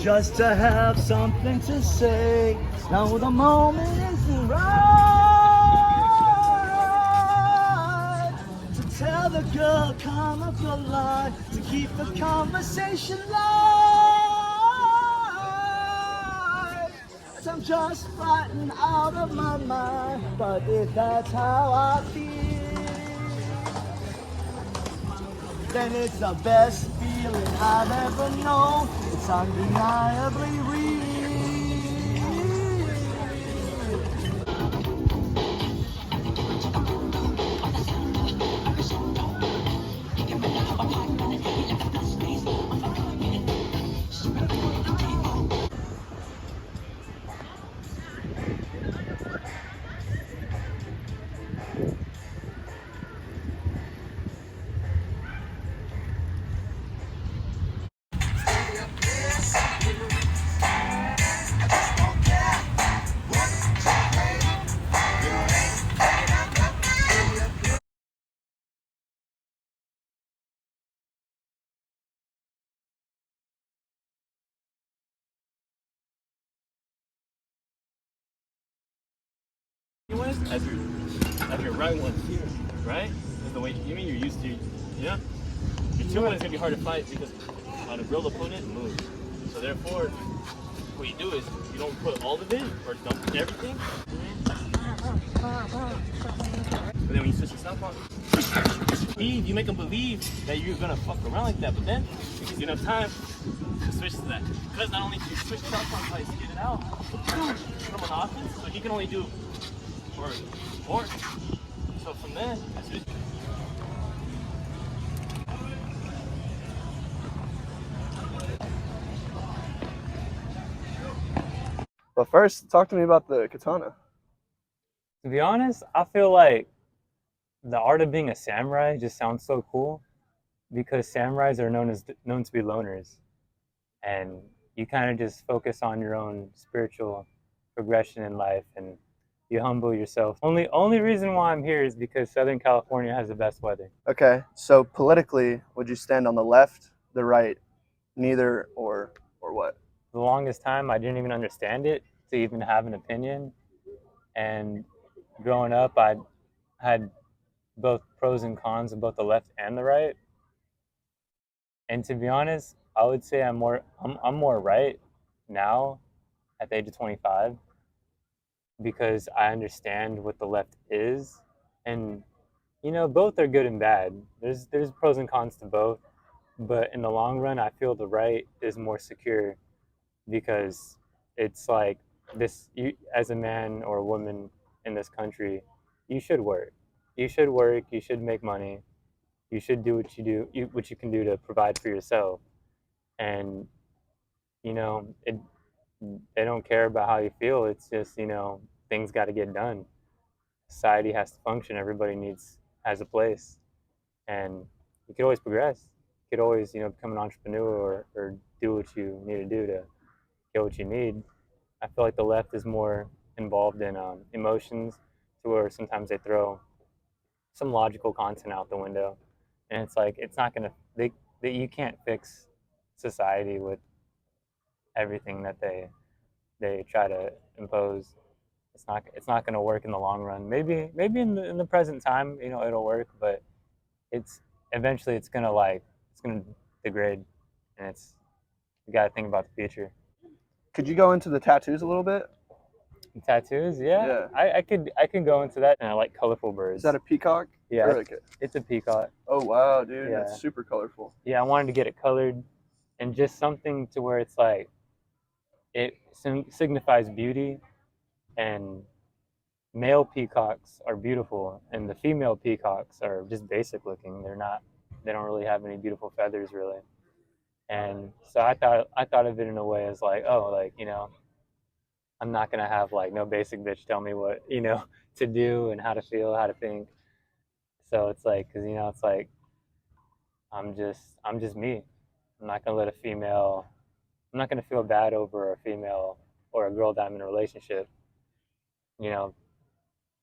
just to have something to say. Now the moment is right to tell the girl, come up your line, to keep the conversation light. I'm just frightened out of my mind, but if that's how I feel, then it's the best feeling I've ever known. It's undeniably real. As your right one here, right? Is the way you mean you're used to, yeah? Your two one is gonna be hard to fight because on a real opponent moves. So therefore, what you do is you don't put all of it or dump everything. But then when you switch the sound on, you make them believe that you're gonna fuck around like that. But then it gives you enough time to switch to that. Because not only do you switch the sound like to get it out, from an offense, so he can only do or so from there, But first, talk to me about the katana. To be honest, I feel like the art of being a samurai just sounds so cool because samurais are known to be loners, and you kind of just focus on your own spiritual progression in life and you humble yourself. Only reason why I'm here is because Southern California has the best weather. Okay, so politically, would you stand on the left, the right, neither, or what? The longest time I didn't even understand it to even have an opinion, and growing up I had both pros and cons of both the left and the right. And to be honest, I would say I'm more right now at the age of 25 because I understand what the left is, and both are good and bad. There's pros and cons to both, but in the long run, I feel the right is more secure because it's like this. You, as a man or a woman in this country, you should work. You should work. You should make money. You should do what what you can do to provide for yourself. And it they don't care about how you feel. It's just things got to get done. Society has to function. Everybody has a place, and you could always progress. You could always become an entrepreneur or do what you need to do to get what you need. I feel like the left is more involved in emotions, to where sometimes they throw some logical content out the window, and it's like it's not gonna. You can't fix society with everything that they try to impose. It's not going to work in the long run. Maybe in the present time, it'll work, but it's eventually it's gonna degrade, and it's you got to think about the future. Could you go into the tattoos a little bit? Tattoos, yeah. Yeah. I can go into that, and I like colorful birds. Is that a peacock? Yeah, Or like it's a peacock. oh wow, dude, Yeah. that's super colorful. Yeah, I wanted to get it colored, and just something to where it's like it signifies beauty, and male peacocks are beautiful and the female peacocks are just basic looking. They don't really have any beautiful feathers really. And so I thought of it in a way as like, oh, like, I'm not gonna have like no basic bitch tell me what, to do and how to feel, how to think. So it's like, because it's like I'm just me. I'm not gonna let a female. I'm not gonna feel bad over a female or a girl that I'm in a relationship, you know,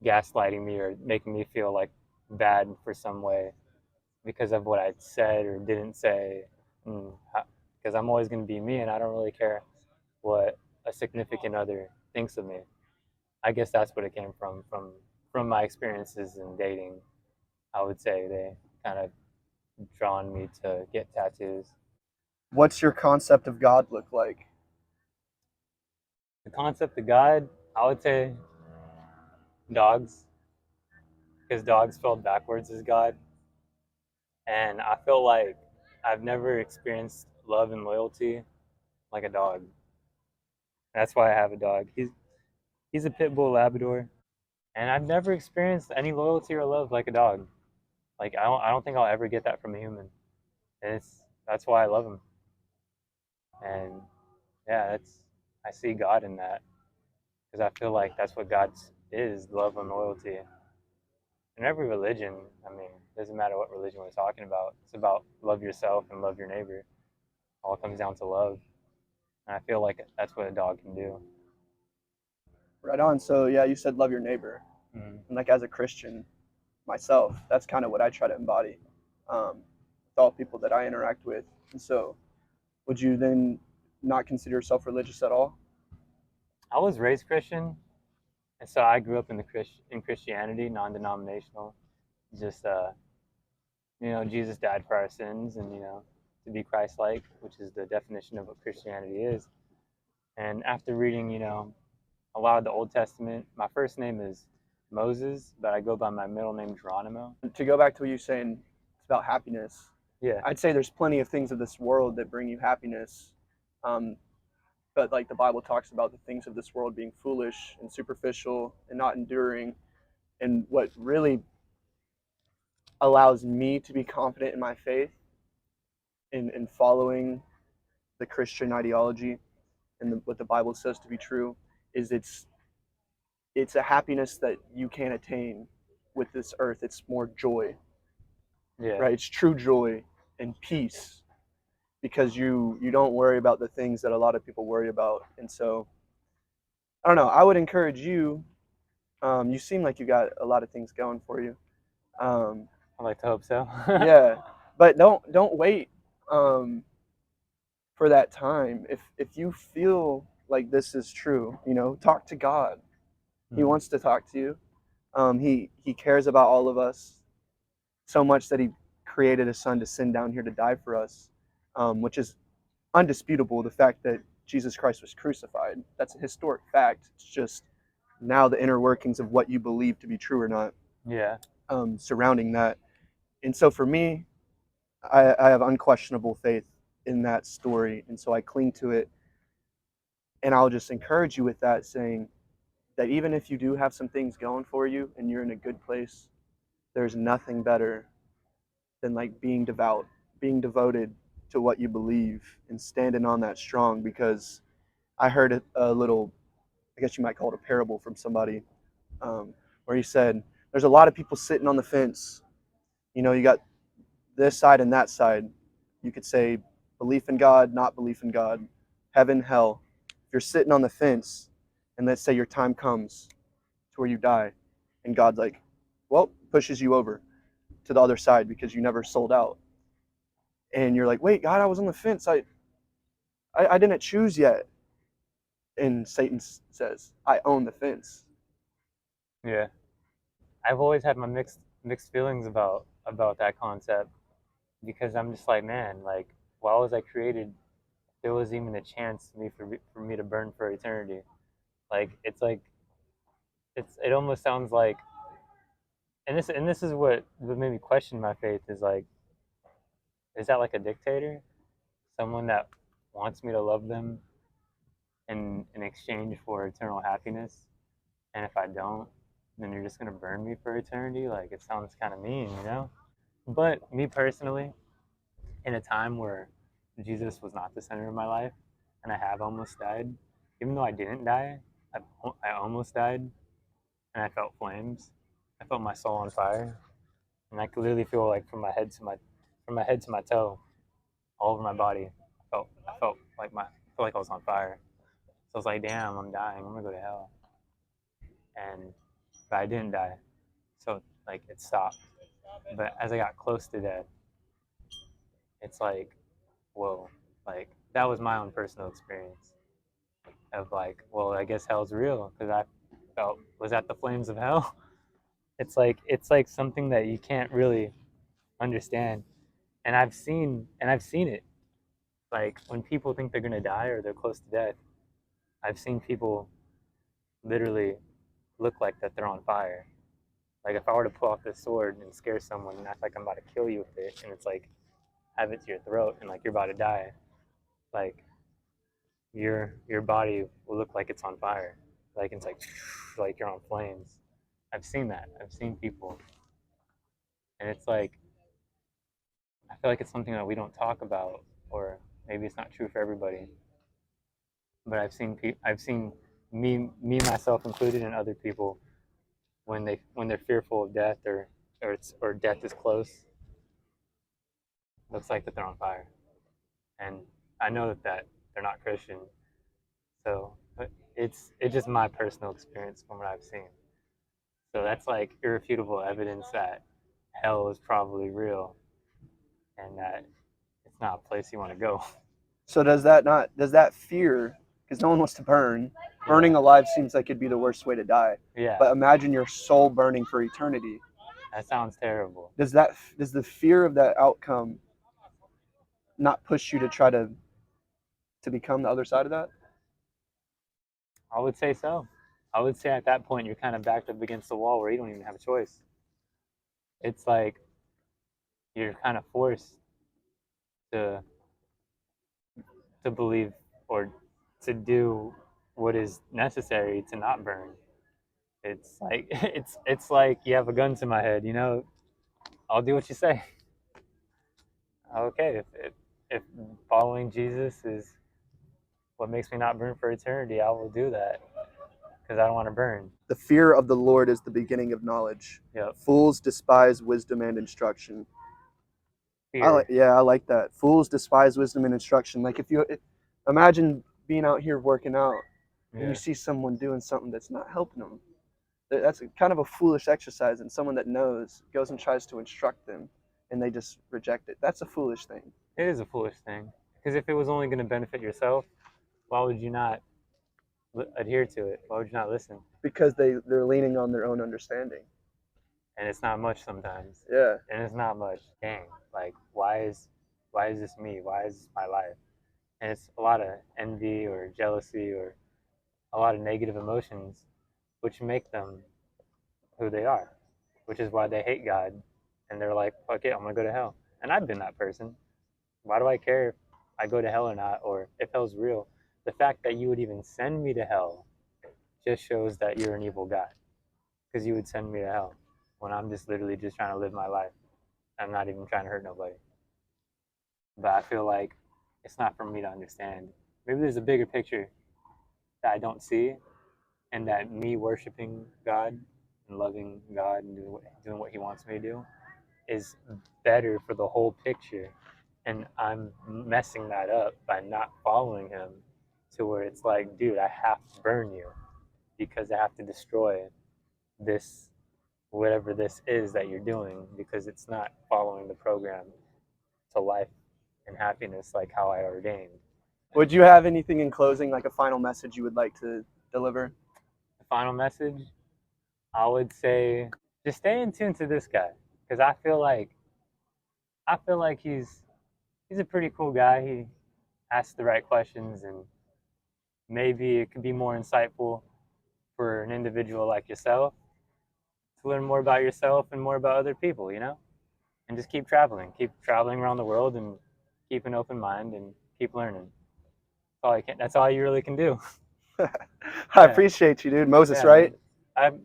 gaslighting me or making me feel like bad for some way because of what I said or didn't say. because I'm always going to be me, and I don't really care what a significant other thinks of me. I guess that's what it came from my experiences in dating. I would say they kind of drawn me to get tattoos. What's your concept of God look like? The concept of God, I would say dogs, because dogs spelled backwards is God. And I feel like I've never experienced love and loyalty like a dog. That's why I have a dog. He's a pit bull Labrador, and I've never experienced any loyalty or love like a dog. Like I don't think I'll ever get that from a human. And that's why I love him. And yeah, that's I see God in that because I feel like that's what God is, love and loyalty. In every religion, I mean, it doesn't matter what religion we're talking about. It's about love yourself and love your neighbor. All comes down to love. And I feel like that's what a dog can do. Right on. So yeah, you said love your neighbor, Mm-hmm. and like as a Christian myself, that's kind of what I try to embody with all people that I interact with. And so, would you then not consider yourself religious at all? I was raised Christian, and so I grew up in Christianity, non-denominational. Just Jesus died for our sins, and to be Christ-like, which is the definition of what Christianity is. And after reading, a lot of the Old Testament, my first name is Moses, but I go by my middle name Geronimo. To go back to what you're saying, it's about happiness. Yeah, I'd say there's plenty of things of this world that bring you happiness, um, but like the Bible talks about the things of this world being foolish and superficial and not enduring. And what really allows me to be confident in my faith in following the Christian ideology and what the Bible says to be true is it's a happiness that you can't attain with this earth. It's more joy, yeah, right? It's true joy and peace because you don't worry about the things that a lot of people worry about. And so I don't know. I would encourage you. You seem like you got a lot of things going for you. Um, I like to hope so. yeah, but don't wait for that time. If you feel like this is true, talk to God. He Mm, wants to talk to you. He cares about all of us so much that he created a son to send down here to die for us, which is undisputable. The fact that Jesus Christ was crucified, that's a historic fact. It's just now the inner workings of what you believe to be true or not yeah, surrounding that. And so for me, I have unquestionable faith in that story, and so I cling to it. And I'll just encourage you with that, saying that even if you do have some things going for you and you're in a good place, there's nothing better than like being devout, being devoted to what you believe and standing on that strong. Because I heard a little, I guess you might call it a parable from somebody, where he said, there's a lot of people sitting on the fence. You got this side and that side. You could say belief in God, not belief in God, heaven, hell. If you're sitting on the fence and let's say your time comes to where you die and God's like, well, pushes you over to the other side because you never sold out. And you're like, wait, God, I was on the fence. I didn't choose yet. And Satan says, I own the fence. yeah. I've always had my mixed feelings about that concept because I'm just like, man, like, why was I created? If there was even a chance for me to burn for eternity. Like it almost sounds like, and this is what made me question my faith is like, is that like a dictator, someone that wants me to love them in exchange for eternal happiness, and if I don't, then you're just gonna burn me for eternity? Like it sounds kind of mean. But me personally, in a time where Jesus was not the center of my life, and I have almost died, even though I didn't die, I almost died, and I felt flames. I felt my soul on fire, and I could literally feel like from my head to my toe, all over my body. I felt like I was on fire. So I was like, damn, I'm dying. I'm gonna go to hell. And but I didn't die, so like it stopped. But as I got close to death, it's like, whoa, Like that was my own personal experience of like, well, I guess hell's real because I was at the flames of hell. It's like something that you can't really understand. And I've seen it. Like when people think they're gonna die or they're close to death, I've seen people literally look like that they're on fire. Like if I were to pull out this sword and scare someone and act like I'm about to kill you with it, and it's like have it to your throat and like you're about to die, like your body will look like it's on fire, like it's like you're on flames. I've seen that. I've seen people, and it's like I feel like it's something that we don't talk about, or maybe it's not true for everybody. But I've seen me myself included, and other people when they're fearful of death or death is close, looks like that they're on fire. And I know that they're not Christian, so but it's just my personal experience from what I've seen. So that's like irrefutable evidence that hell is probably real, and that it's not a place you want to go. So does that fear, because no one wants to burn, burning alive seems like it'd be the worst way to die. Yeah, But imagine your soul burning for eternity. that sounds terrible. Does the fear of that outcome not push you to try to become the other side of that? I would say so. I would say at that point you're kind of backed up against the wall where you don't even have a choice. It's like you're kind of forced to believe or to do what is necessary to not burn. It's like it's like you have a gun to my head, you know. I'll do what you say. Okay, if following Jesus is what makes me not burn for eternity, I will do that because I don't want to burn. The fear of the Lord is the beginning of knowledge. Yep. Fools despise wisdom and instruction. Fear. I like that. Fools despise wisdom and instruction. Like imagine being out here working out and Yeah. you see someone doing something that's not helping them. That's kind of a foolish exercise, and someone that knows goes and tries to instruct them and they just reject it. That's a foolish thing. It is a foolish thing because if it was only going to benefit yourself, why would you not adhere to it? Why would you not listen? Because they're leaning on their own understanding. And it's not much sometimes. Yeah. And it's not much. Dang, like why is this me? Why is this my life? And it's a lot of envy or jealousy or a lot of negative emotions which make them who they are, which is why they hate God and they're like, fuck it, I'm gonna go to hell. And I've been that person. Why do I care if I go to hell or not, or if hell's real? The fact that you would even send me to hell just shows that you're an evil God, because you would send me to hell when I'm just literally just trying to live my life. I'm not even trying to hurt nobody. But I feel like it's not for me to understand. Maybe there's a bigger picture that I don't see, and that me worshiping God and loving God and doing what He wants me to do is better for the whole picture. And I'm messing that up by not following Him, to where it's like, dude, I have to burn you because I have to destroy this, whatever this is that you're doing, because it's not following the program to life and happiness like how I ordained. Would you have anything in closing, like a final message you would like to deliver? The final message, I would say, just stay in tune to this guy, because I feel like he's a pretty cool guy. He asks the right questions, and maybe it could be more insightful for an individual like yourself to learn more about yourself and more about other people, you know? And just keep traveling around the world, and keep an open mind and keep learning. That's all you really can do. I appreciate you, dude. Moses, right?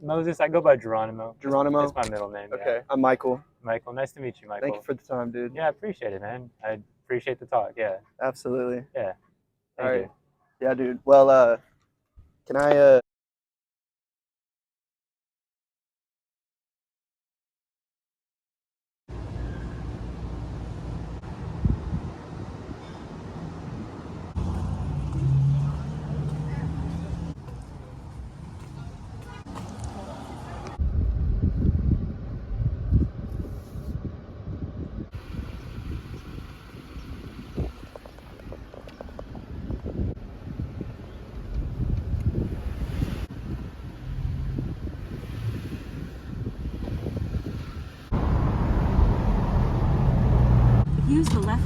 Moses, I go by Geronimo. Geronimo? That's my middle name. Okay, Yeah. I'm Michael. Michael, nice to meet you, Michael. Thank you for the time, dude. Yeah, I appreciate it, man. I appreciate the talk. Yeah. Absolutely. Yeah. All right. You. Yeah, dude. Well, can I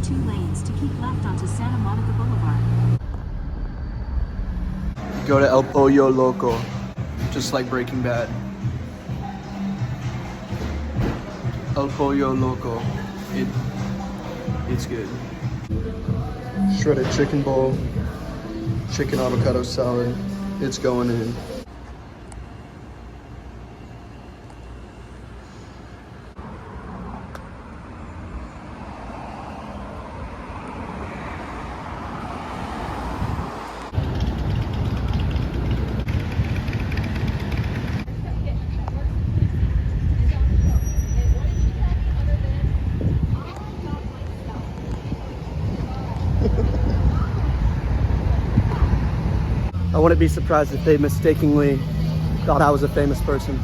2 lanes to keep left onto Santa Monica Boulevard. Go to El Pollo Loco, just like Breaking Bad. El Pollo Loco, it's good. Shredded chicken bowl, chicken avocado salad, it's going in. I wouldn't be surprised if they mistakenly thought I was a famous person.